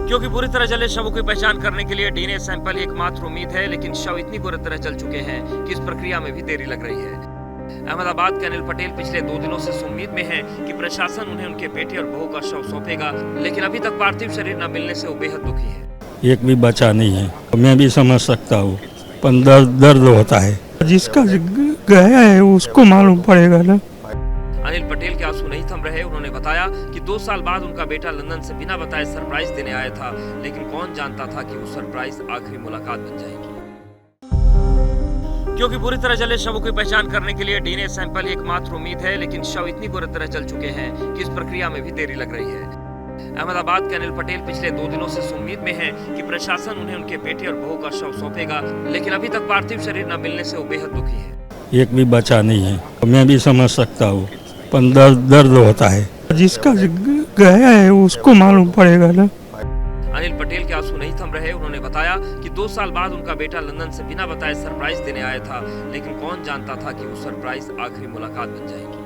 क्योंकि पूरी तरह जले शवों की पहचान करने के लिए डीएनए सैंपल ही एकमात्र उम्मीद है, लेकिन शव इतनी बुरी तरह जल चुके हैं कि इस प्रक्रिया में भी देरी लग रही है। अहमदाबाद के अनिल पटेल पिछले 2 दिनों से इस उम्मीद में हैं कि प्रशासन उन्हें उनके बेटे और बहू का शव सौंपेगा, लेकिन अभी तक पार्थिव शरीर न मिलने से वो बेहद दुखी है। एक भी बचा नहीं है। मैं भी समझ सकता हूँ, पर दर्द होता है। जिसका गया है उसको मालूम पड़ेगा ना। अनिल पटेल के आंसू नहीं थम रहे। उन्होंने बताया कि 2 साल बाद उनका बेटा लंदन से बिना बताए सरप्राइज देने आया था, लेकिन कौन जानता था कि वो सरप्राइज आखिरी मुलाकात बन जाएगी। क्योंकि पूरी तरह जले शवों की पहचान करने के लिए डीएनए सैंपल ही एकमात्र उम्मीद है, लेकिन शव इतनी बुरी तरह जल चुके हैं कि इस प्रक्रिया में भी देरी लग रही है। अहमदाबाद के अनिल पटेल पिछले 2 दिनों से इस उम्मीद में हैं कि प्रशासन उन्हें उनके बेटे और बहू का शव सौंपेगा, लेकिन अभी तक पार्थिव शरीर न मिलने से वो बेहद दुखी है। एक भी बचा नहीं है। मैं भी समझ सकता हूँ, पर दर्द होता है। जिसका गया है उसको मालूम पड़ेगा ना। अनिल पटेल के आंसू नहीं थम रहे। उन्होंने बताया कि 2 साल बाद उनका बेटा लंदन से बिना बताए सरप्राइज देने आया था, लेकिन कौन जानता था कि वो सरप्राइज आखिरी मुलाकात बन जाएगी।